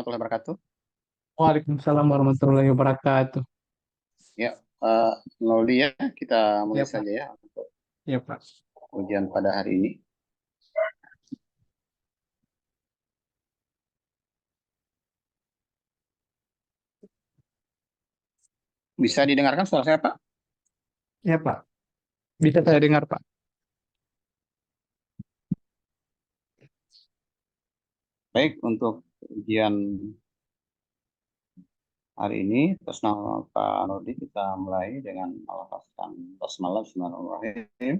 warahmatullahi wabarakatuh. Waalaikumsalam warahmatullahi wabarakatuh. Ya, eh Lauli ya, kita mulai Ya, Pak. saja ya untuk Ya, Pak. ujian pada hari ini. Bisa didengarkan suara saya, Pak? Ya, Pak. Bisa saya dengar, Pak? Baik, untuk ujian hari ini, atas nama Pak Nurdi, kita mulai dengan melafazkan basmalah bismillahirrahmanirrahim.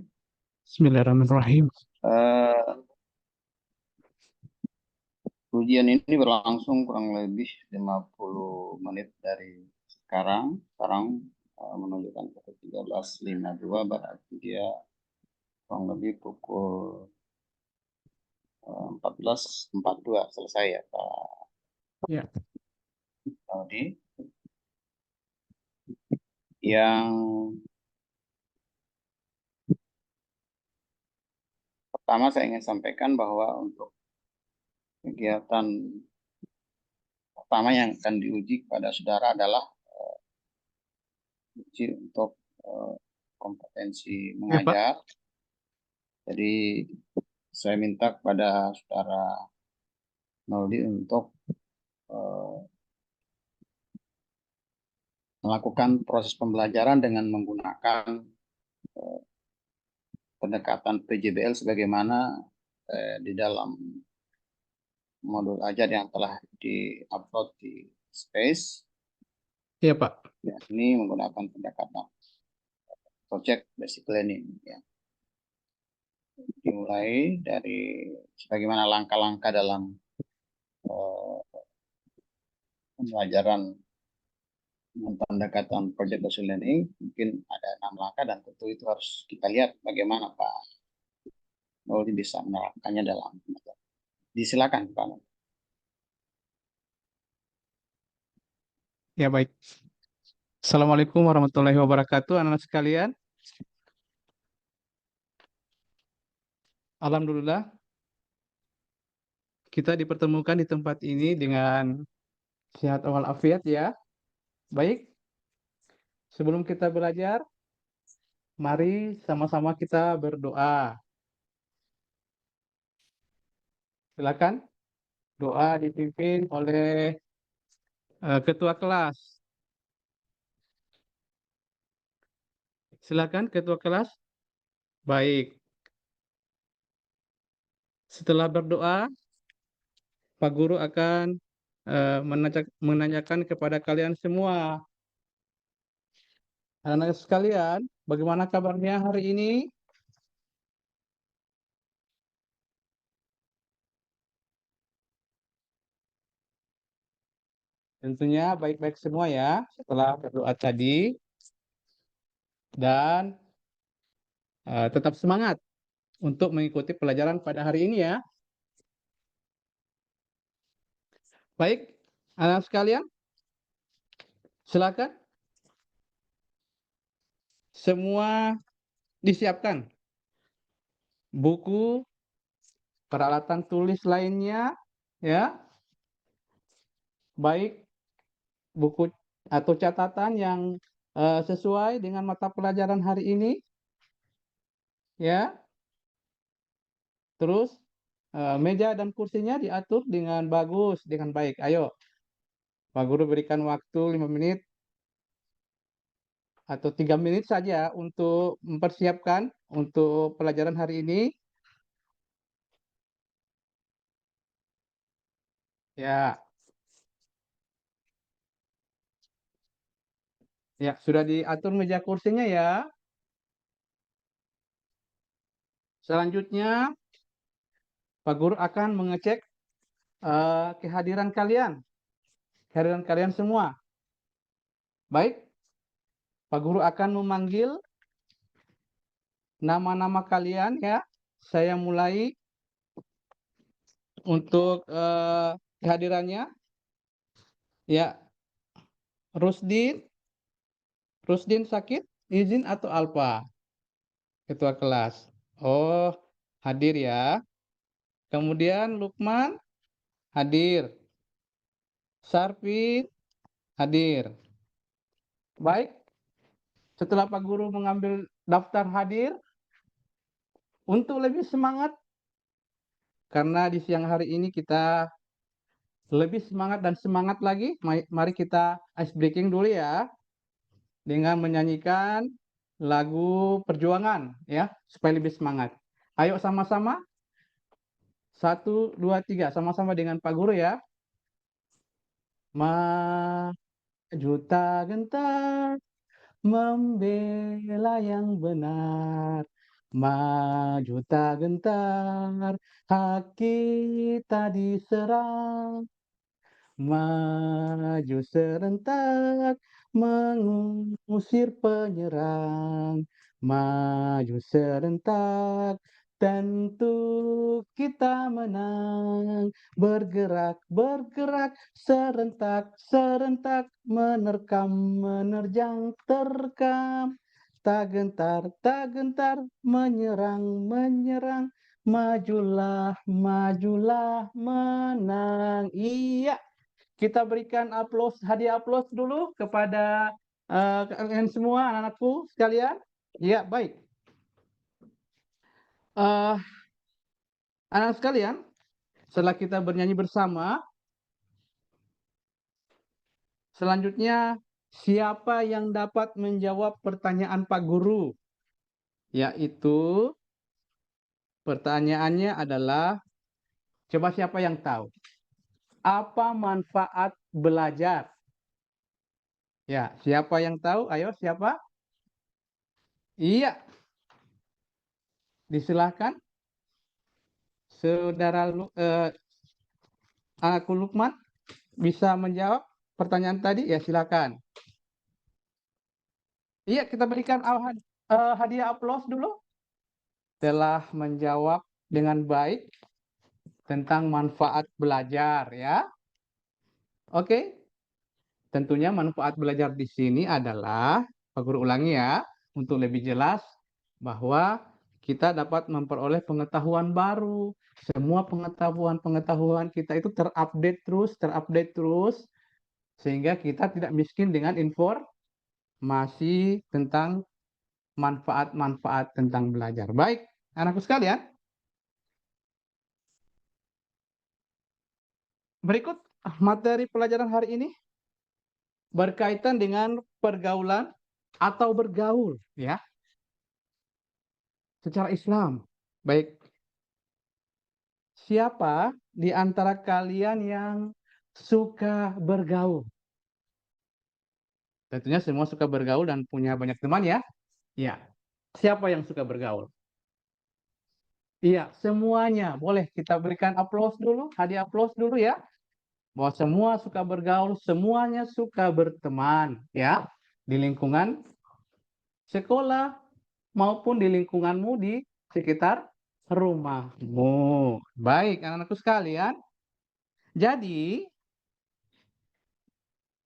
Bismillahirrahmanirrahim. Eh, Ujian ini berlangsung kurang lebih 50 menit dari sekarang. Sekarang menunjukkan pukul 13.52, berarti dia kurang lebih pukul 14.42 selesai ya Pak Ya, Audi. Yang pertama saya ingin sampaikan bahwa untuk kegiatan pertama yang akan diuji kepada saudara adalah uji untuk eh, kompetensi ya, Pak. mengajar. Jadi saya minta kepada saudara Noldi untuk eh, melakukan proses pembelajaran dengan menggunakan pendekatan PJBL sebagaimana di dalam modul ajar yang telah di-upload di Space, Ya, Pak. ya, ini menggunakan pendekatan project basic learning. Ya. Dimulai dari sebagaimana langkah-langkah dalam eh, pembelajaran pendekatan project basic learning, mungkin ada 6 langkah dan tentu itu harus kita lihat bagaimana Pak Noldi bisa menerapkannya dalam. Disilakan Pak. Ya, baik. Assalamualaikum warahmatullahi wabarakatuh, anak-anak sekalian. Alhamdulillah, kita dipertemukan di tempat ini dengan sehat walafiat ya. Baik, sebelum kita belajar, mari sama-sama kita berdoa. Silakan, doa dipimpin oleh ketua kelas. Silakan, ketua kelas. Baik, setelah berdoa, Pak Guru akan menanyakan kepada kalian semua. Anak-anak sekalian, bagaimana kabarnya hari ini? Tentunya baik-baik semua ya setelah berdoa tadi. Dan tetap semangat untuk mengikuti pelajaran pada hari ini ya. Baik, anak sekalian, silakan semua disiapkan. Buku, peralatan tulis lainnya, ya, baik buku atau catatan yang sesuai dengan mata pelajaran hari ini, ya. Terus meja dan kursinya diatur dengan bagus, dengan baik. Ayo, Pak Guru berikan waktu 5 menit atau 3 menit saja untuk mempersiapkan untuk pelajaran hari ini. Ya, ya sudah diatur meja kursinya ya. Selanjutnya, Pak Guru akan mengecek kehadiran kalian semua. Baik, Pak Guru akan memanggil nama-nama kalian ya. Saya mulai untuk kehadirannya. Ya, Rusdin, Rusdin sakit, izin atau Alfa? Ketua kelas. Oh, hadir ya. Kemudian Lukman hadir. Sarpin hadir. Baik, setelah Pak Guru mengambil daftar hadir, untuk lebih semangat, karena di siang hari ini kita lebih semangat dan semangat lagi, mari kita ice breaking dulu ya, dengan menyanyikan lagu Perjuangan ya, supaya lebih semangat. Ayo sama-sama, 1, 2, 3, sama-sama dengan Pak Guru ya. Maju tak gentar, membela yang benar, maju tak gentar, hak kita diserang, maju serentak, mengusir penyerang, maju serentak, tentu kita menang. Bergerak, bergerak, serentak, serentak, menerkam, menerjang, terkam. Tak gentar, tak gentar, menyerang, menyerang, majulah, majulah, menang. Iya, kita berikan hadiah aplaus dulu kepada kalian semua, anak-anakku sekalian. Ya, baik. Eh, anak sekalian, setelah kita bernyanyi bersama, selanjutnya siapa yang dapat menjawab pertanyaan Pak Guru? Yaitu pertanyaannya adalah, coba siapa yang tahu? Apa manfaat belajar? Ya, siapa yang tahu? Ayo, siapa? Iya, disilahkan. Saudara anakku Lukman bisa menjawab pertanyaan tadi? Ya, silakan. Iya, kita berikan hadiah aplaus dulu. Telah menjawab dengan baik tentang manfaat belajar ya. Oke. Tentunya manfaat belajar di sini adalah, Pak Guru ulangi ya, untuk lebih jelas bahwa kita dapat memperoleh pengetahuan baru. Semua pengetahuan kita itu terupdate terus, sehingga kita tidak miskin dengan informasi tentang manfaat-manfaat tentang belajar. Baik, anakku sekalian, berikut materi pelajaran hari ini berkaitan dengan pergaulan atau bergaul ya secara Islam. Baik, siapa di antara kalian yang suka bergaul? Tentunya semua suka bergaul dan punya banyak teman ya. Iya. Siapa yang suka bergaul? Iya, semuanya. Boleh kita berikan aplaus dulu, hadiah aplaus dulu ya. Bahwa semua suka bergaul, semuanya suka berteman ya. Di lingkungan sekolah maupun di lingkunganmu di sekitar rumahmu. Baik, anak-anakku sekalian. Jadi,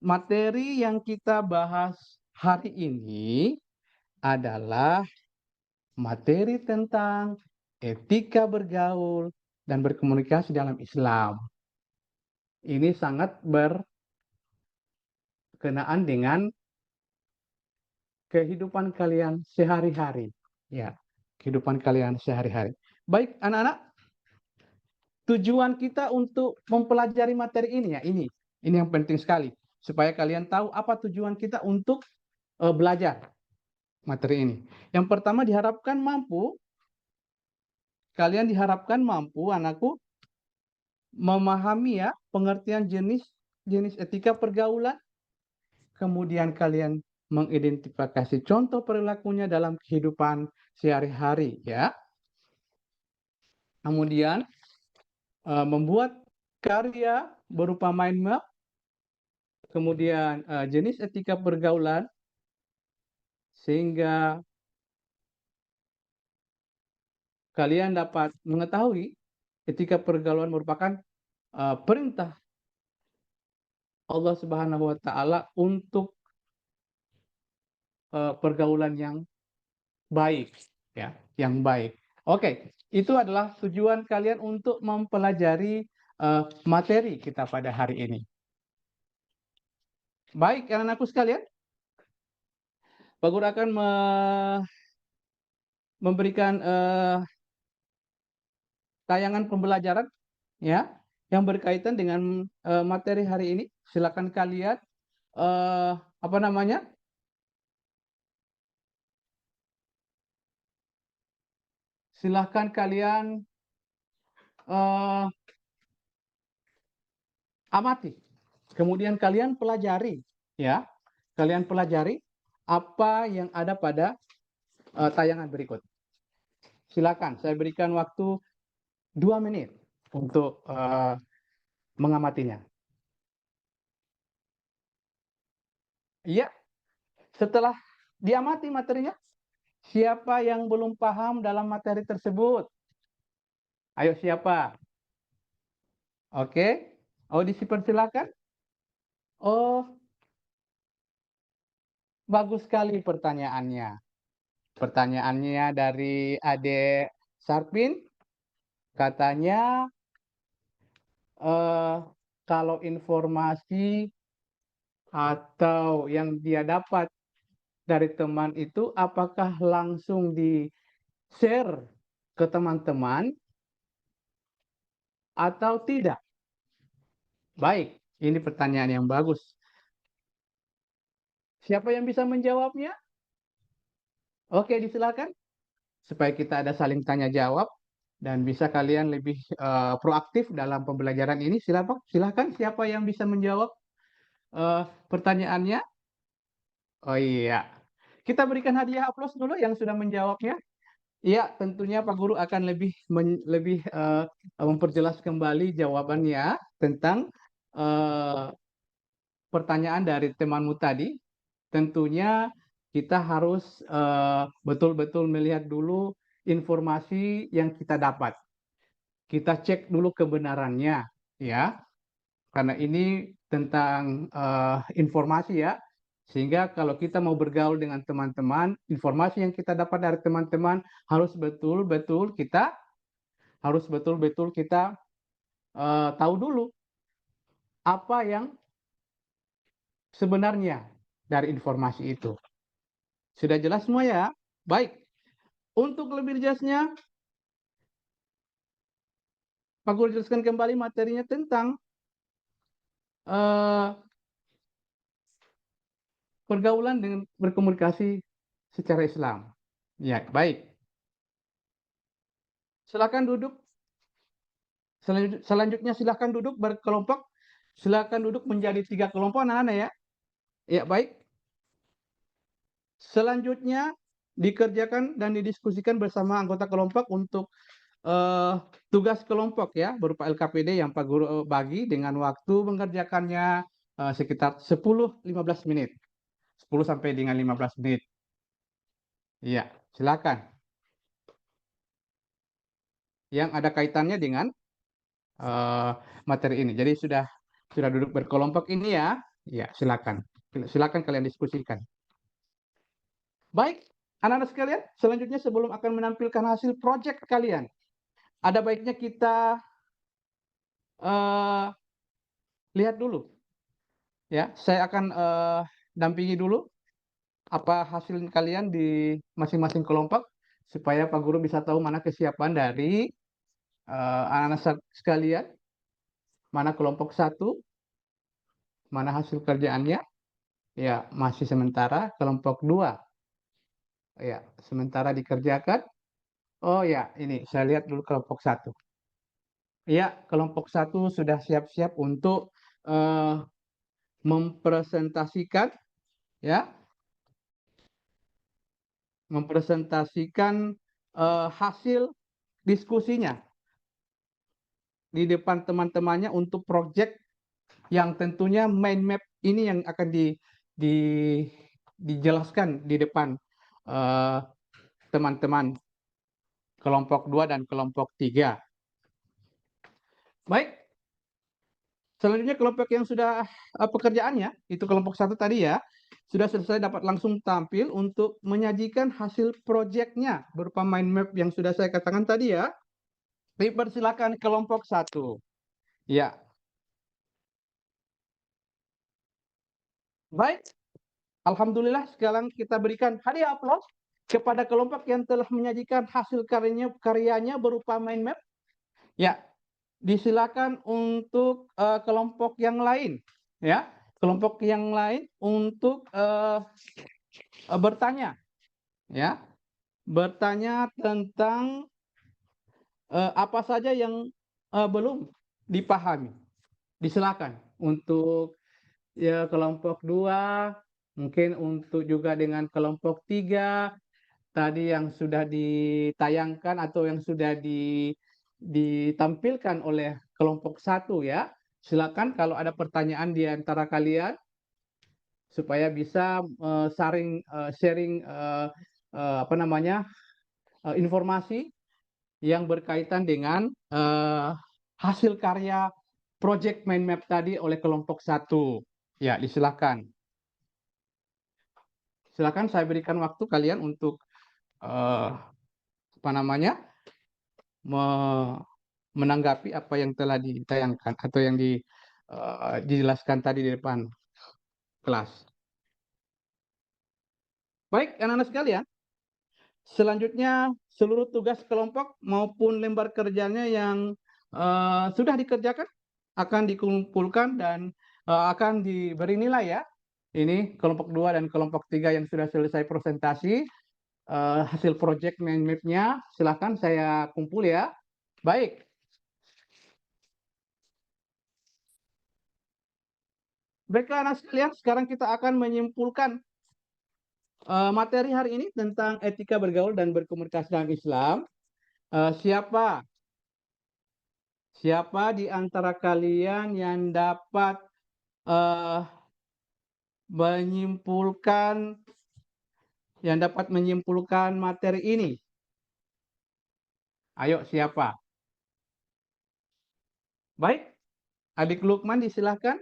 materi yang kita bahas hari ini adalah materi tentang etika bergaul dan berkomunikasi dalam Islam. Ini sangat berkenaan dengan kehidupan kalian sehari-hari. Ya, kehidupan kalian sehari-hari. Baik, anak-anak, tujuan kita untuk mempelajari materi ini ya, ini yang penting sekali supaya kalian tahu apa tujuan kita untuk belajar materi ini. Yang pertama kalian diharapkan mampu anakku memahami ya pengertian jenis etika pergaulan, kemudian kalian mengidentifikasi contoh perilakunya dalam kehidupan sehari-hari ya. Kemudian membuat karya berupa mind map, kemudian jenis etika pergaulan sehingga kalian dapat mengetahui etika pergaulan merupakan perintah Allah Subhanahu wa taala untuk pergaulan yang baik ya, yang baik. Oke, itu adalah tujuan kalian untuk mempelajari materi kita pada hari ini. Baik, anak-anakku sekalian, Pak Guru akan memberikan tayangan pembelajaran ya yang berkaitan dengan materi hari ini. Silakan kalian apa namanya? Silahkan kalian eh, amati, kemudian kalian pelajari, ya. Kalian pelajari apa yang ada pada tayangan berikut. Silakan, saya berikan waktu 2 menit untuk mengamatinya. Iya, setelah diamati materinya, siapa yang belum paham dalam materi tersebut? Ayo siapa? Oke, audisi persilakan. Oh, bagus sekali pertanyaannya. Pertanyaannya dari Ade Sarpin, katanya eh, kalau informasi atau yang dia dapat dari teman itu apakah langsung di-share ke teman-teman atau tidak? Baik, ini pertanyaan yang bagus. Siapa yang bisa menjawabnya? Oke, disilakan. Supaya kita ada saling tanya jawab dan bisa kalian lebih proaktif dalam pembelajaran ini. Silakan siapa yang bisa menjawab pertanyaannya? Oh iya. Kita berikan hadiah aplaus dulu yang sudah menjawabnya. Iya, tentunya Pak Guru akan lebih memperjelas kembali jawabannya tentang eh, pertanyaan dari temanmu tadi. Tentunya kita harus betul-betul melihat dulu informasi yang kita dapat. Kita cek dulu kebenarannya, ya, karena ini tentang informasi ya. Sehingga kalau kita mau bergaul dengan teman-teman, informasi yang kita dapat dari teman-teman harus betul-betul kita tahu dulu apa yang sebenarnya dari informasi itu. Sudah jelas semua ya? Baik. Untuk lebih jelasnya, Pak Guru jelaskan kembali materinya tentang eh, pergaulan dengan berkomunikasi secara Islam. Ya, baik. Silakan duduk. Selanjutnya silakan duduk berkelompok. Silakan duduk menjadi 3 kelompok anak-anak ya. Ya, baik. Selanjutnya dikerjakan dan didiskusikan bersama anggota kelompok untuk tugas kelompok ya berupa LKPD yang Pak Guru bagi dengan waktu mengerjakannya sekitar 10-15 menit. 10 sampai dengan 15 menit. Iya, silakan. Yang ada kaitannya dengan eh, materi ini. Jadi sudah duduk berkelompok ini ya. Ya, silakan. Silakan kalian diskusikan. Baik, anak-anak sekalian, selanjutnya sebelum akan menampilkan hasil proyek kalian, ada baiknya kita eh, lihat dulu ya. Saya akan dampingi dulu apa hasil kalian di masing-masing kelompok supaya Pak Guru bisa tahu mana kesiapan dari anak-anak sekalian, mana kelompok 1, mana hasil kerjaannya. Ya, masih sementara kelompok 2. Ya, sementara dikerjakan. Oh ya, ini saya lihat dulu kelompok 1. Ya, kelompok 1 sudah siap-siap untuk eh, mempresentasikan ya, mempresentasikan hasil diskusinya di depan teman-temannya untuk proyek yang tentunya mind map ini yang akan di, dijelaskan di depan teman-teman kelompok 2 dan kelompok 3. Baik, selanjutnya kelompok yang sudah pekerjaannya, itu kelompok 1 tadi ya, sudah selesai dapat langsung tampil untuk menyajikan hasil proyeknya berupa mind map yang sudah saya katakan tadi ya. Dipersilakan kelompok 1. Ya, Baik, alhamdulillah sekarang kita berikan hadiah aplaus kepada kelompok yang telah menyajikan hasil karyanya berupa mind map. Ya, disilakan untuk kelompok yang lain, ya, kelompok yang lain untuk bertanya, ya, bertanya tentang apa saja yang belum dipahami. Disilakan untuk ya kelompok 2, mungkin untuk juga dengan kelompok 3 tadi yang sudah ditayangkan atau yang sudah ditampilkan oleh kelompok 1 ya. Silakan kalau ada pertanyaan di antara kalian supaya bisa sharing apa namanya informasi yang berkaitan dengan hasil karya project mind map tadi oleh kelompok 1. Ya, disilakan. Silakan saya berikan waktu kalian untuk apa namanya menanggapi apa yang telah ditayangkan atau yang dijelaskan tadi di depan kelas. Baik, anak-anak sekalian, selanjutnya seluruh tugas kelompok maupun lembar kerjanya yang sudah dikerjakan akan dikumpulkan dan akan diberi nilai ya. Ini kelompok 2 dan kelompok 3 yang sudah selesai presentasi hasil project mind map-nya silahkan saya kumpul ya. Baik. Baiklah anak sekalian, sekarang kita akan menyimpulkan materi hari ini tentang etika bergaul dan berkomunikasi dalam Islam. Siapa di antara kalian yang dapat menyimpulkan materi ini? Ayo siapa? Baik, Adik Lukman disilahkan.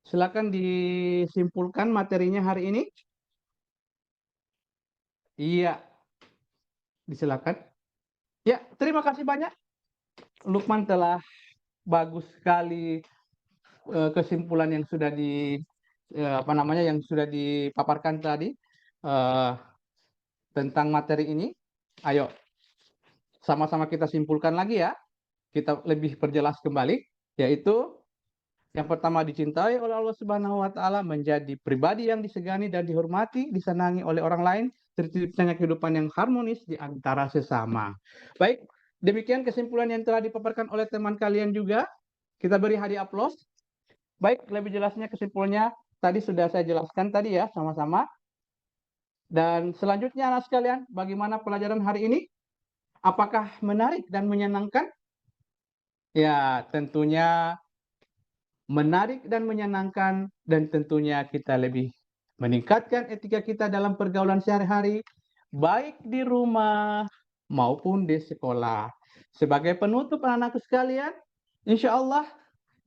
Silakan disimpulkan materinya hari ini. Iya, disilakan. Ya, terima kasih banyak. Lukman telah bagus sekali kesimpulan yang sudah yang sudah dipaparkan tadi tentang materi ini. Ayo, sama-sama kita simpulkan lagi ya. Kita lebih perjelas kembali, yaitu yang pertama dicintai oleh Allah Subhanahu wa taala, menjadi pribadi yang disegani dan dihormati, disenangi oleh orang lain, terciptanya kehidupan yang harmonis di antara sesama. Baik, demikian kesimpulan yang telah dipaparkan oleh teman kalian juga. Kita beri hadiah aplaus. Baik, lebih jelasnya kesimpulannya tadi sudah saya jelaskan tadi ya sama-sama. Dan selanjutnya anak sekalian, bagaimana pelajaran hari ini? Apakah menarik dan menyenangkan? Ya, tentunya menarik dan menyenangkan, dan tentunya kita lebih meningkatkan etika kita dalam pergaulan sehari-hari, baik di rumah maupun di sekolah. Sebagai penutup anak-anakku sekalian, insya Allah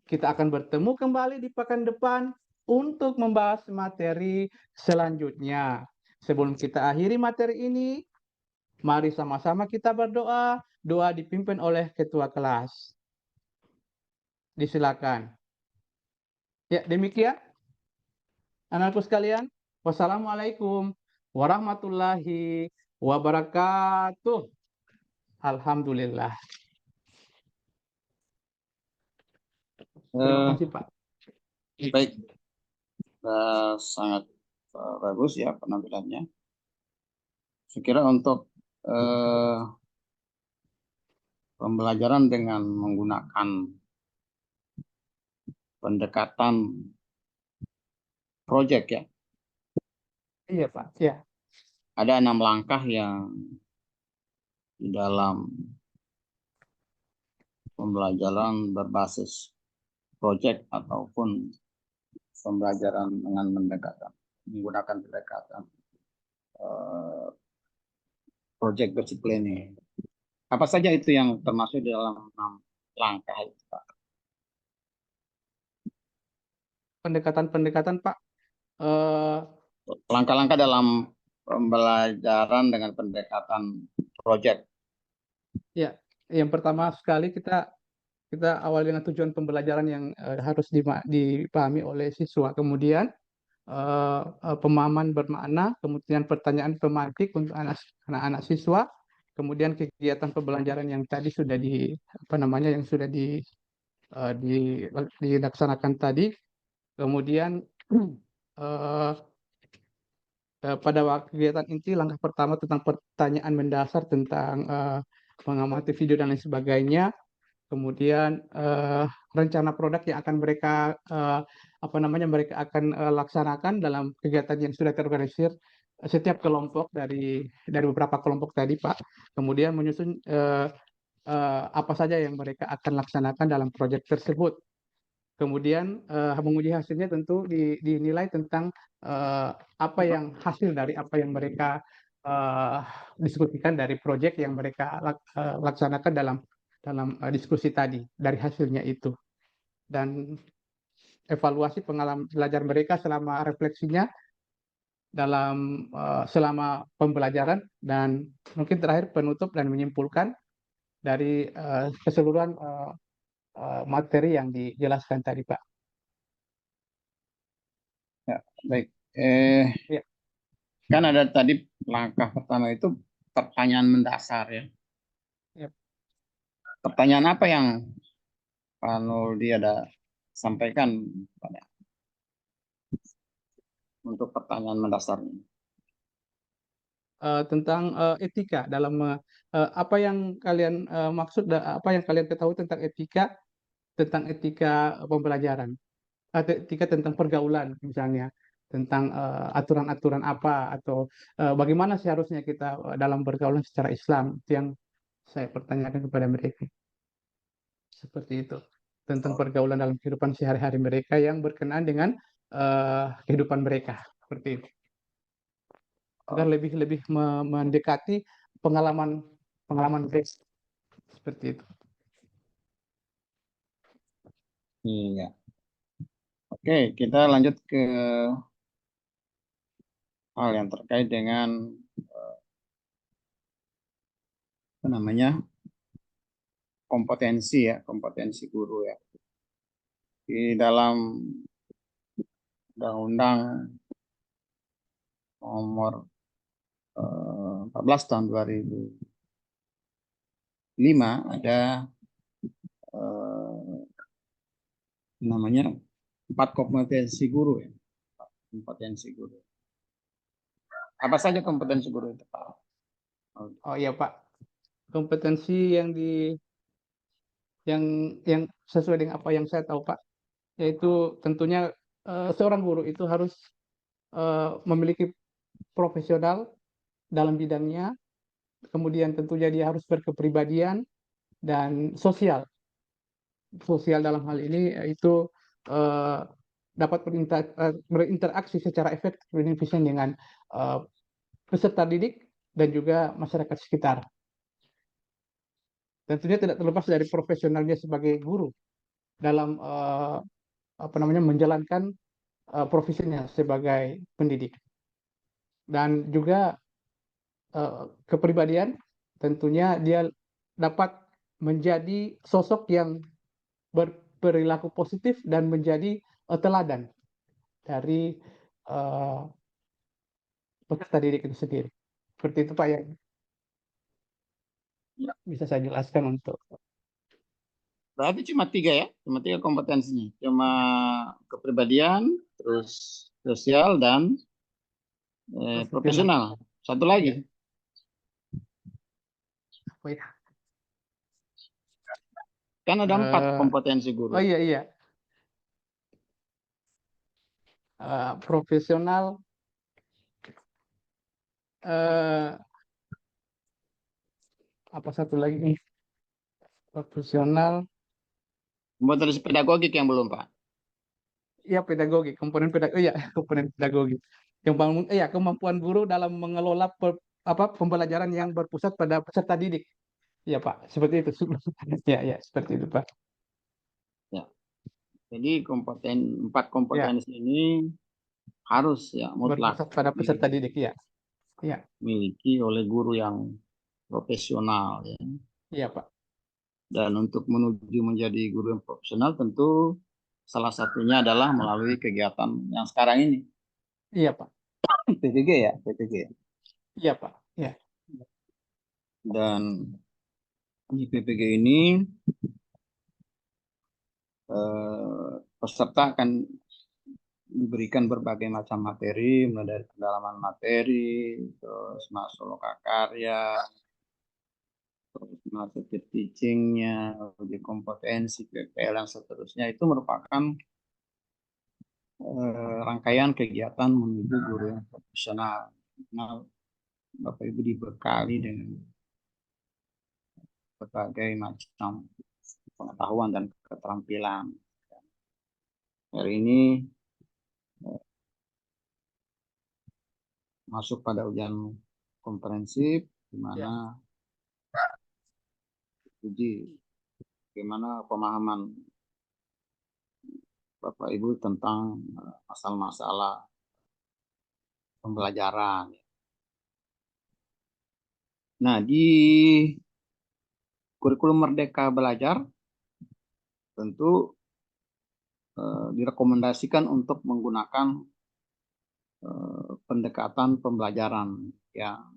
kita akan bertemu kembali di pekan depan untuk membahas materi selanjutnya. Sebelum kita akhiri materi ini, mari sama-sama kita berdoa. Doa dipimpin oleh ketua kelas. Disilakan. Ya, demikian anakku sekalian. Wassalamualaikum warahmatullahi wabarakatuh. Alhamdulillah. Terima kasih, Pak. Baik, sangat bagus ya penampilannya. Sekira untuk pembelajaran dengan menggunakan pendekatan project ya. Iya, Pak. Ya. Ada 6 langkah yang di dalam pembelajaran berbasis project ataupun pembelajaran dengan menggunakan pendekatan project based planning. Apa saja itu yang termasuk di dalam 6 langkah itu, Pak? Pendekatan-pendekatan, Pak. Langkah-langkah dalam pembelajaran dengan pendekatan project. Ya, yang pertama sekali kita awal dengan tujuan pembelajaran yang harus dipahami oleh siswa. Kemudian pemahaman bermakna, kemudian pertanyaan pemantik untuk anak-anak siswa, kemudian kegiatan pembelajaran yang tadi sudah yang sudah dilaksanakan tadi, kemudian eh, pada kegiatan inti langkah pertama tentang pertanyaan mendasar tentang mengamati video dan lain sebagainya. Kemudian rencana produk yang akan mereka akan laksanakan dalam kegiatan yang sudah terorganisir setiap kelompok dari beberapa kelompok tadi, Pak. Kemudian menyusun apa saja yang mereka akan laksanakan dalam proyek tersebut. Kemudian menguji hasilnya tentu dinilai tentang apa yang hasil dari apa yang mereka eh, diskusikan dari proyek yang mereka laksanakan dalam diskusi tadi dari hasilnya itu, dan evaluasi pengalaman belajar mereka selama refleksinya selama pembelajaran, dan mungkin terakhir penutup dan menyimpulkan dari keseluruhan materi yang dijelaskan tadi, Pak. Ya, baik. Ya. Kan ada tadi langkah pertama itu pertanyaan mendasar ya. Ya. Pertanyaan apa yang Pak Nurdi ada sampaikan pada untuk pertanyaan mendasarnya? Tentang etika apa yang kalian maksud, apa yang kalian ketahui tentang etika pembelajaran, etika tentang pergaulan misalnya, tentang aturan-aturan apa, atau bagaimana seharusnya kita dalam pergaulan secara Islam, itu yang saya pertanyakan kepada mereka, seperti itu, tentang Oh, pergaulan dalam kehidupan sehari-hari mereka yang berkenaan dengan kehidupan mereka, seperti itu, agar oh, lebih lebih mendekati pengalaman pengalaman mereka, seperti itu. iya. Oke, kita lanjut ke hal yang terkait dengan apa namanya kompetensi ya, kompetensi guru ya. Di dalam Undang-Undang Nomor 14 tahun 2005 ada eh, namanya 4 kompetensi guru ya. Kompetensi guru. Apa saja kompetensi guru itu, Pak? Oh iya Pak, kompetensi yang yang sesuai dengan apa yang saya tahu Pak, yaitu tentunya seorang guru itu harus memiliki profesional dalam bidangnya, kemudian tentunya dia harus berkepribadian dan sosial. Sosial dalam hal ini itu eh, dapat berinteraksi secara efektif dan efisien dengan eh, peserta didik dan juga masyarakat sekitar. Tentunya tidak terlepas dari profesionalnya sebagai guru dalam menjalankan profesinya sebagai pendidik, dan juga kepribadian, tentunya dia dapat menjadi sosok yang berperilaku positif dan menjadi teladan dari uh, peserta didik itu sendiri. Seperti itu Pak yang Ya, bisa saya jelaskan untuk. berarti cuma 3 ya, cuma 3 kompetensinya. Cuma kepribadian, terus sosial dan Profesional. profesional. Satu lagi. Iya. Oh, iya. Kan ada 4 kompetensi guru. Oh iya iya. Profesional, eh, apa satu lagi nih? Profesional, Kompetensi pedagogik yang belum, Pak. ya pedagogi, komponen pedagogi, ya komponen pedagogi. Kemampuan guru dalam mengelola pembelajaran yang berpusat pada peserta didik. Ya Pak, seperti itu. Ya ya, seperti itu Pak. Ya. Jadi 4 Ya, kompetensi ini harus ya mutlak berpusat pada peserta didik ya. Ya, dimiliki oleh guru yang profesional ya. iya Pak. Dan untuk menuju menjadi guru yang profesional tentu salah satunya adalah melalui kegiatan yang sekarang ini. Iya, Pak. PPG ya, PPG. Iya, Pak. Ya. Dan di PPG ini peserta akan diberikan berbagai macam materi, mulai dari pendalaman materi, terus masuk lokakarya, terus masuk ke teachingnya, uji kompetensi, PPL, dan seterusnya. Itu merupakan rangkaian kegiatan menuju guru yang profesional. Nah, Bapak Ibu dibekali dengan berbagai macam pengetahuan dan keterampilan. Hari ini masuk pada ujian komprehensif, di Ya. mana uji bagaimana pemahaman Bapak Ibu tentang masalah-masalah pembelajaran. Nah, di kurikulum Merdeka Belajar tentu direkomendasikan untuk menggunakan pendekatan pembelajaran yang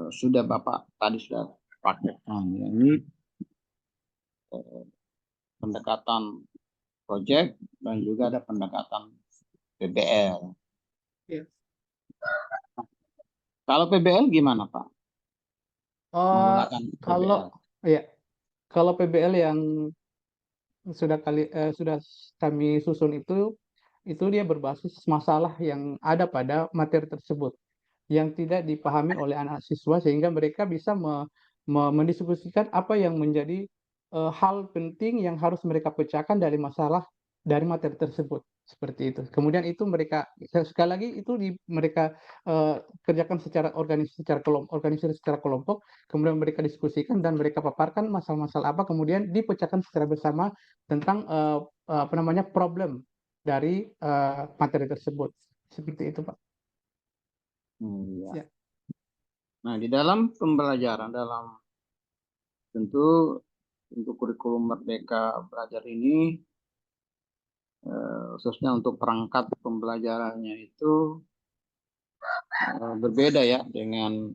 sudah Bapak tadi sudah praktekkan. Ini pendekatan project dan juga ada pendekatan PBL. Ya. Kalau PBL gimana, Pak? Oh, Menggunakan kalau PBL. ya, kalau PBL yang sudah kami susun itu dia berbasis masalah yang ada pada materi tersebut yang tidak dipahami oleh anak siswa sehingga mereka bisa mendiskusikan apa yang menjadi hal penting yang harus mereka pecahkan dari masalah dari materi tersebut seperti itu. Kemudian itu mereka sekali lagi itu mereka kerjakan organisasi secara kelompok, kemudian mereka diskusikan dan mereka paparkan masalah-masalah apa, kemudian dipecahkan secara bersama tentang apa namanya problem dari materi tersebut. Seperti itu, Pak. Ya. Ya. Nah, di dalam pembelajaran, tentu untuk kurikulum Merdeka Belajar ini, khususnya untuk perangkat pembelajarannya itu berbeda ya dengan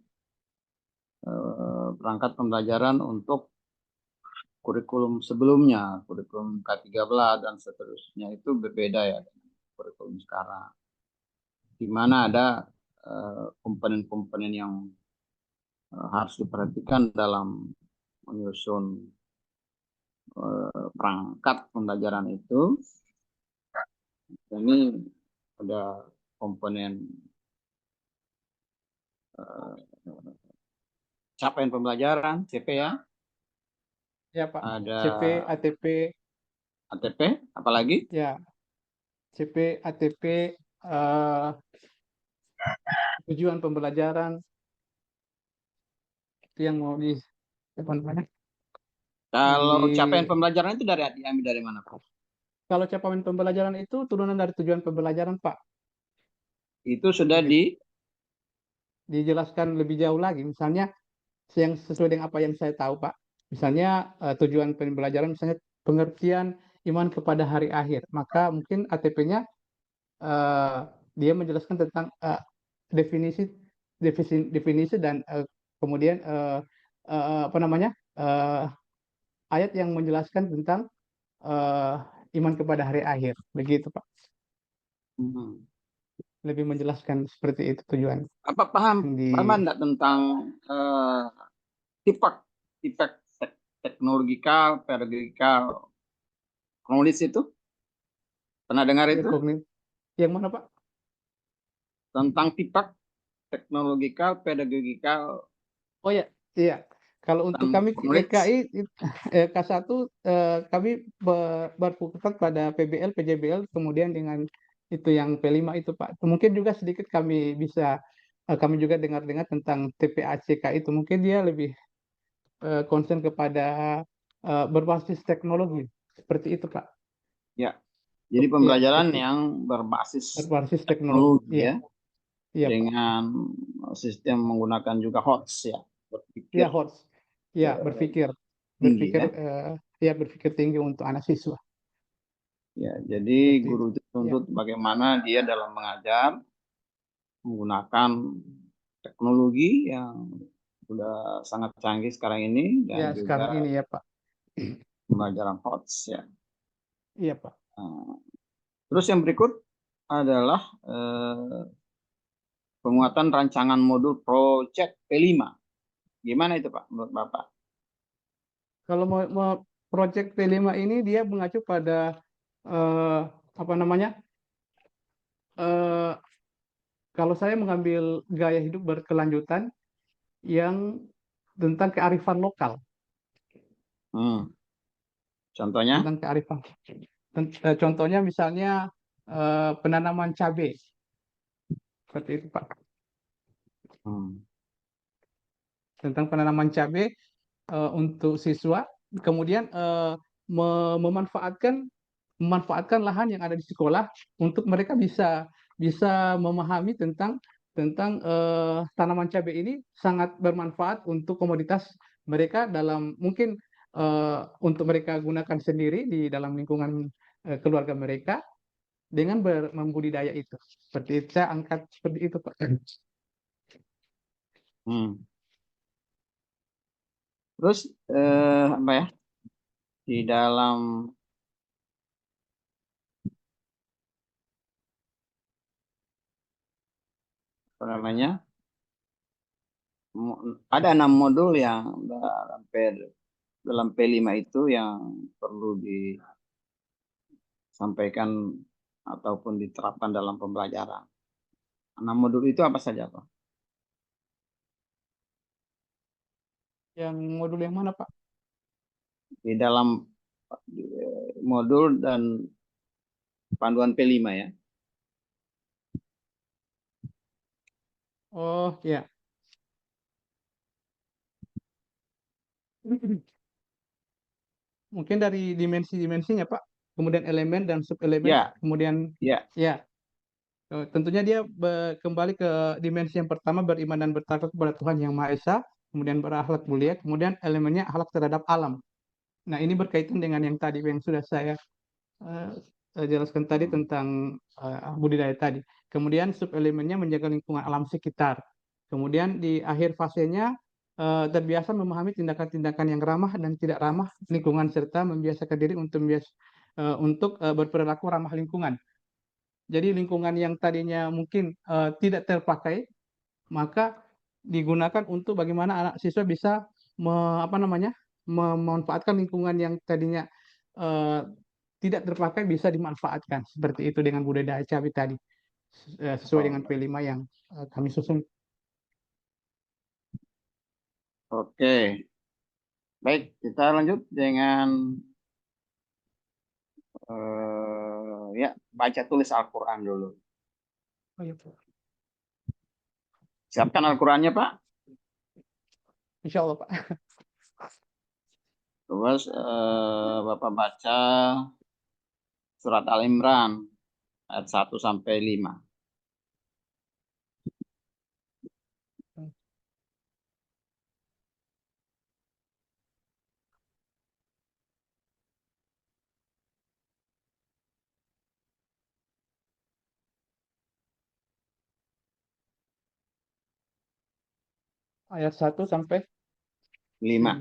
perangkat pembelajaran untuk kurikulum sebelumnya, kurikulum K13 dan seterusnya itu berbeda ya dengan kurikulum sekarang, di mana ada komponen-komponen yang harus diperhatikan dalam menyusun perangkat pembelajaran itu. Ini ada komponen capaian pembelajaran CP ya, Ya, Pak. ada CP, ATP, ATP, apalagi ya, CP, ATP, eh, tujuan pembelajaran itu yang mau di apa namanya? kalau capaian Di pembelajaran itu diambil dari mana, Pak? kalau capaian pembelajaran itu turunan dari tujuan pembelajaran, Pak. Itu sudah Begitu. Dijelaskan lebih jauh lagi. Misalnya yang sesuai dengan apa yang saya tahu, Pak. Misalnya tujuan pembelajaran misalnya pengertian iman kepada hari akhir. Maka mungkin ATP-nya dia menjelaskan tentang definisi definisi dan kemudian apa namanya ayat yang menjelaskan tentang eh, iman kepada hari akhir begitu Pak, Hmm. lebih menjelaskan seperti itu tujuan Apa paham yang di paham enggak tentang eh, tipe tipe teknologikal, pedagogikal, knowledge itu? Pernah dengar itu? kognitif yang mana Pak? Tentang tipe teknologikal, pedagogikal, Oh ya, iya. Kalau untuk dan kami knowledge. KI K1 kami berfokus pada PBL, PJBL, kemudian dengan itu yang P5 itu Pak. Mungkin juga sedikit kami bisa kami juga dengar-dengar tentang TPACK itu. Mungkin dia lebih concern kepada berbasis teknologi. Seperti itu Pak. Ya, jadi Iya, pembelajaran seperti itu. yang berbasis Berbasis teknologi. teknologi Iya, ya, iya Pak. dengan sistem menggunakan juga HOTS ya, berpikir Iya, HOTS. Iya, berpikir tinggi ya. ya berpikir tinggi untuk anak siswa. Ya, jadi Seperti guru itu. itu Ya, tuntut bagaimana dia dalam mengajar menggunakan teknologi yang sudah sangat canggih sekarang ini dan ya sekarang juga ini ya Pak. pembelajaran HOTS ya. Iya Pak. Nah, terus yang berikut adalah penguatan rancangan modul Project P5. Gimana itu Pak menurut Bapak? Kalau mau project P5 ini dia mengacu pada eh, apa namanya? eh, Kalau saya mengambil gaya hidup berkelanjutan yang tentang kearifan lokal, Hmm, contohnya? tentang kearifan. Contohnya misalnya penanaman cabai, seperti itu Pak. Hmm, Tentang penanaman cabai untuk siswa, kemudian memanfaatkan lahan yang ada di sekolah untuk mereka bisa bisa memahami tentang tanaman cabai ini sangat bermanfaat untuk komoditas mereka dalam mungkin untuk mereka gunakan sendiri di dalam lingkungan keluarga mereka dengan membudidaya itu. Seperti itu, saya angkat seperti itu, Pak. hmm. Terus apa ya? Di dalam apa namanya? Ada 6 modul yang dalam P5 itu yang perlu disampaikan ataupun diterapkan dalam pembelajaran. 6 modul itu apa saja, Pak? Yang modul yang mana, Pak? Di dalam modul dan panduan P5 ya. Oh, ya. Mungkin dari dimensi-dimensinya, Pak. Kemudian elemen dan subelemen. Ya, Kemudian, ya. ya, tentunya dia kembali ke dimensi yang pertama, beriman dan bertakwa kepada Tuhan Yang Maha Esa. Kemudian berakhlak mulia. Kemudian elemennya akhlak terhadap alam. Nah, ini berkaitan dengan yang tadi yang sudah saya eh, jelaskan tadi Hmm. tentang budidaya tadi. Kemudian subelemennya menjaga lingkungan alam sekitar. Kemudian di akhir fasenya terbiasa memahami tindakan-tindakan yang ramah dan tidak ramah lingkungan serta membiasakan diri untuk berperilaku ramah lingkungan. Jadi lingkungan yang tadinya mungkin tidak terpakai, maka digunakan untuk bagaimana anak siswa bisa apa namanya memanfaatkan lingkungan yang tadinya eh, tidak terpakai bisa dimanfaatkan seperti itu dengan budaya cabai tadi sesuai dengan Oh, P5 yang kami susun. oke. Baik, kita lanjut dengan ya baca tulis Al-Quran dulu. Oh, iya, Pak. Siapkan Al-Qurannya, Pak. Insya Allah Pak. Terus Bapak baca surat Al-Imran ayat 1 sampai 5. Ayat 1 sampai 5. 5.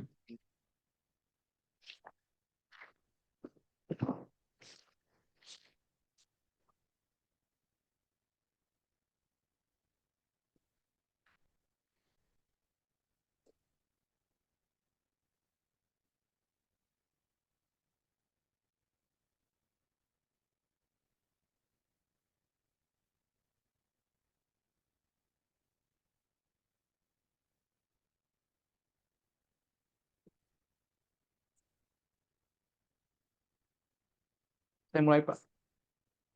Saya mulai Pak.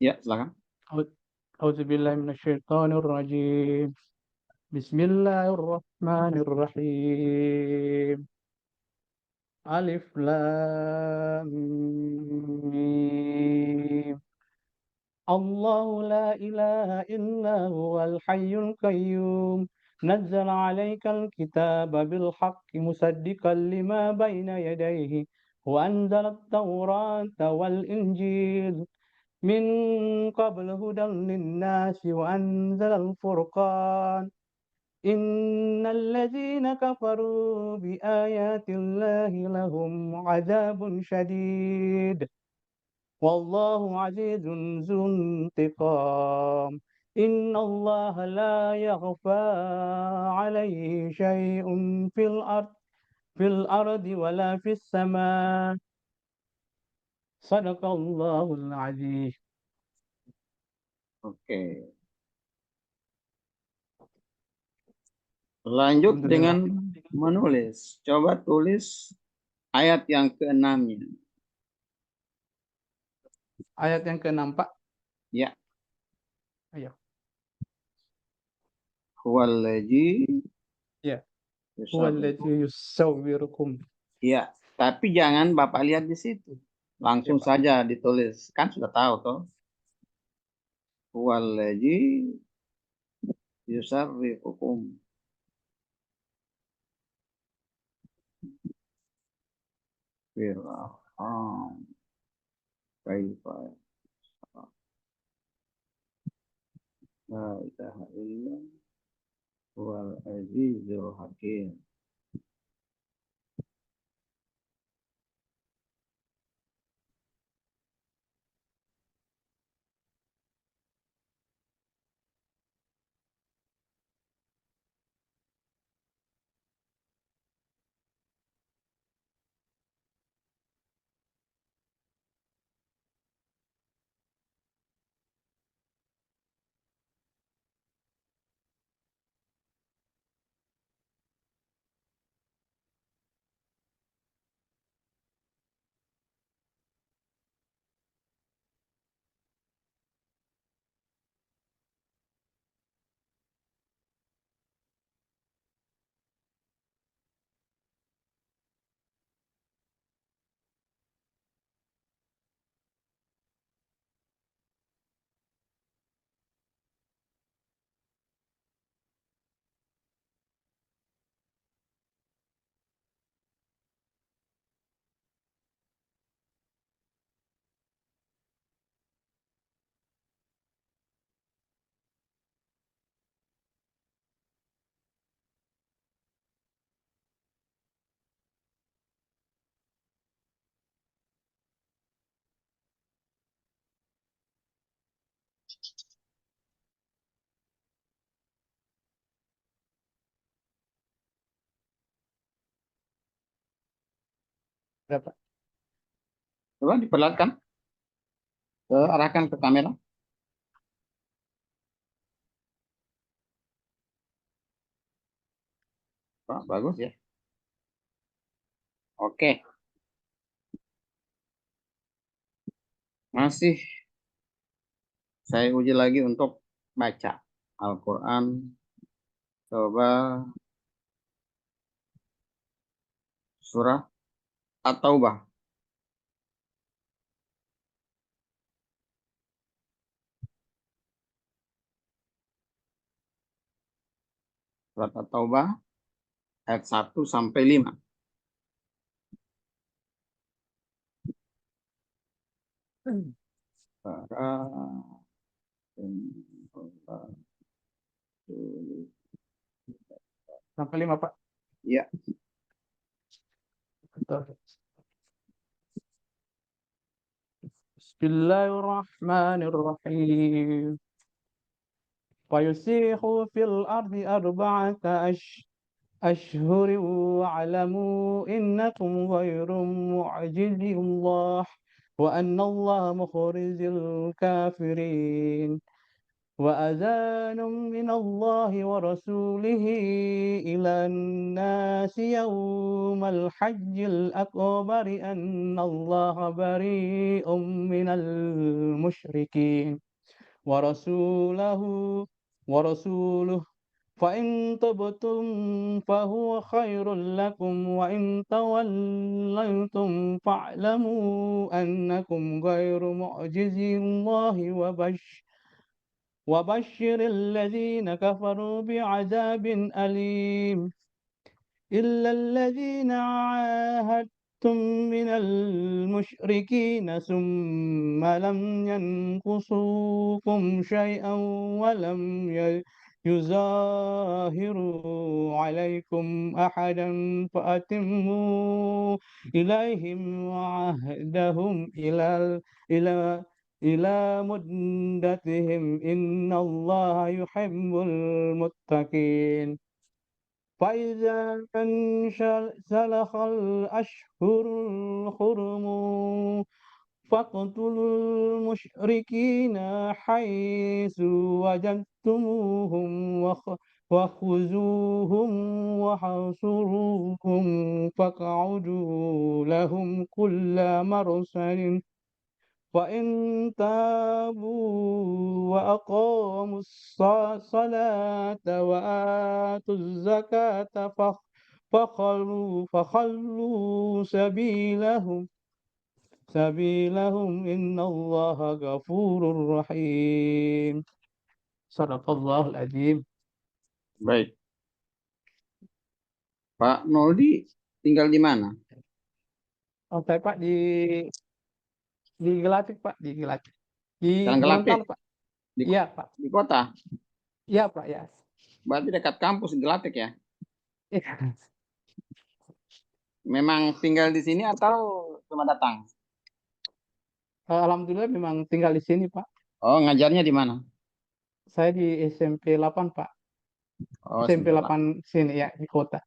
Ya, silakan. Auzubillahi minasyaitonir rajim. Bismillahirrahmanirrahim. Alif Lam Mim. الله لا إله إلا هو الحي القيوم نزل عليك الكتاب بالحق مصدقا لما بين يديه وأنزل التوراة والإنجيل من قبل هدى للناس وأنزل الفرقان إن الذين كفروا بآيات الله لهم عذاب شديد والله عزيز ذو انتقام إن الله لا يخفى عليه شيء في الأرض ولا في السماء صدق الله العظيم. Oke. Lanjut dengan Alhamdulillah. menulis. Coba tulis ayat yang ke-6-nya. Ayat yang ke-6, Pak. Ya. Ayo. Huwallazi Ya. yusawwirukum. Huwallazi yusawwirukum. Ya, tapi jangan Bapak lihat di situ. Ya, Langsung Pak. saja ditulis. Kan sudah tahu toh. Huwallazi yusawwirukum fil arham. Kaifa la ilaha illa huwal azizul hakim. Berapa? Coba diperlihatkan. Arahkan ke kamera. Wah, bagus ya. Oke. Masih saya uji lagi untuk baca Al-Quran. Coba surah At-Taubah. Surat At-Taubah ayat 1 sampai 5. Sampai 5, Pak. Ya, Betul. Bismillahirrahmanirrahim. ويسيح في الأرض أربعة أشهر واعلموا إنكم غير معجز الله وأن الله مخرج الكافرين وأذان من الله ورسوله إلى الناس يوم الحج الأكبر أن الله بريء من المشركين ورسوله ورسوله فإن تبتم فهو خير لكم وإن توليتم فاعلموا أنكم غير معجز الله وبشر الذين كفروا بعذاب أليم إلا الذين عاهدتم من المشركين ثم لم ينقصوكم شيئا ولم يظاهروا عليكم أحدا فأتموا إليهم عهدهم إلى مدتهم إن الله يحب المتقين فإذا انسلخ الأشهر الحرم فاقتلوا المشركين حيث وجدتموهم وخذوهم وحصروهم فاقعدوا لهم كل مرصد وإن تابوا وأقاموا الصلاة وآتوا الزكاة فخلوا سبيلهم إن الله غفور رحيم صدق الله العظيم. Baik. Pak Noldi tinggal di mana? Oh, saya Pak di Gelatik Pak, di Gelatik. Di Jalan Gelapik? Gorontalo Pak. Di, Iya Pak. di kota? Iya Pak ya. Berarti dekat kampus Gelatik ya? Iya. Memang tinggal di sini atau cuma datang? Alhamdulillah memang tinggal di sini Pak. Oh, ngajarnya di mana? Saya di SMP 8 Pak. Oh, SMP sebelah. 8 sini ya di kota.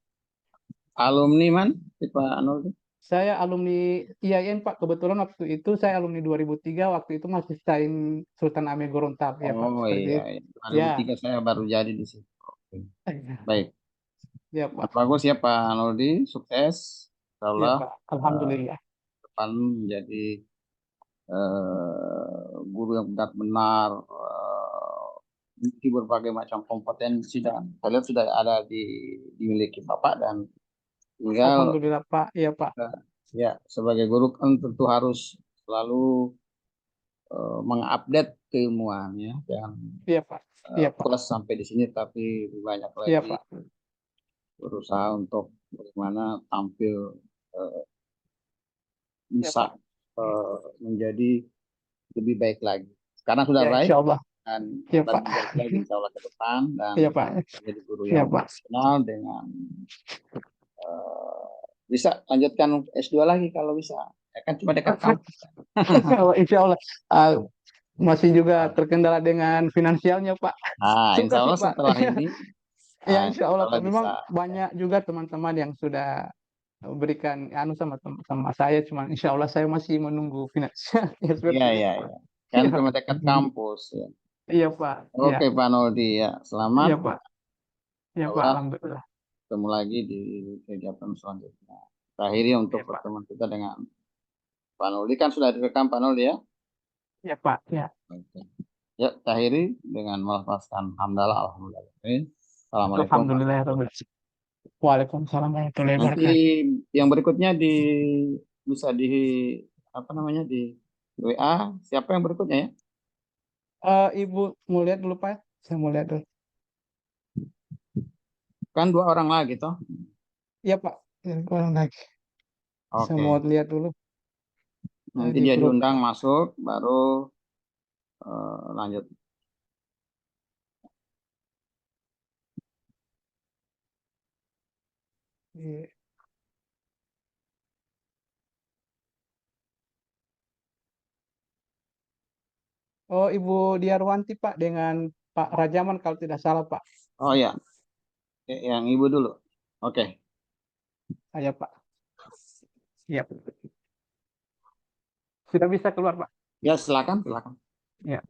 Alumni man, Pak Noldi? Saya alumni IAIN Pak. Kebetulan waktu itu saya alumni 2003. Waktu itu masih stain Sultan Amir Gorontalo ya Pak. Oh Seperti iya, itu. iya. Ya. 2003 saya baru jadi di situ. Oke. Baik. Ya Nah, Pak. bagus ya Pak Noldi, sukses. Ya Insyaallah Pak. Alhamdulillah. depan menjadi guru yang benar-benar memiliki berbagai macam kompetensi dan kalian sudah ada dimiliki Bapak dan tinggal Alhamdulillah Pak. Ya Pak. ya sebagai guru kan tentu harus selalu mengupdate keilmuannya dan Ya Pak. Ya Pak. plus sampai di sini tapi banyak Ya lagi Pak. berusaha untuk bagaimana tampil Ya bisa Pak. menjadi lebih baik lagi. Sekarang sudah Ya baik insya Allah. dan Ya lebih Pak. baik lagi insya Allah ke depan dan Ya Pak. menjadi guru Ya yang Pak. profesional dengan bisa lanjutkan S2 lagi kalau bisa. Ya kan cuma dekat kampus. Insya Allah. Masih juga terkendala dengan finansialnya Pak. Nah, Suka insya sih Allah Pak. setelah ini Ya insya Allah insya Pak. Allah Memang bisa. banyak juga teman-teman yang sudah berikan anu sama saya, cuman insya Allah saya masih menunggu finansial ya Iya, seperti iya, itu. iya. Kan Iya. cuma dekat kampus ya. Iya Pak. Iya. Oke Pak Noldi ya, selamat. Iya Pak. Iya Pak. Allah Alhamdulillah. ketemu lagi di kegiatan selanjutnya. Kita akhiri untuk Iya Pak. pertemuan kita dengan Pak Noldi kan sudah direkam Pak Noldi ya. Iya Pak. Iya. Oke. Ya, kita akhiri dengan melafazkan hamdalah alhamdulillah. Assalamualaikum. Alhamdulillah ya Rabbil alamin. Waalaikumsalam warahmatullahi Nanti wabarakatuh. yang berikutnya bisa di apa namanya di WA siapa yang berikutnya ya? Ibu mau lihat dulu Pak? Saya mau lihat dulu. Kan 2 orang lagi toh. Iya Pak. Ini orang lagi. Saya Oke. mau lihat dulu. Nanti Di dia grup. diundang masuk baru lanjut. Iya. Oh Ibu Diarwanti Pak dengan Pak Rajaman kalau tidak salah Pak. Oh ya, yang ibu dulu. Oke. Saya Pak. Iya. Sudah bisa keluar Pak. Ya silakan, silakan. Ya.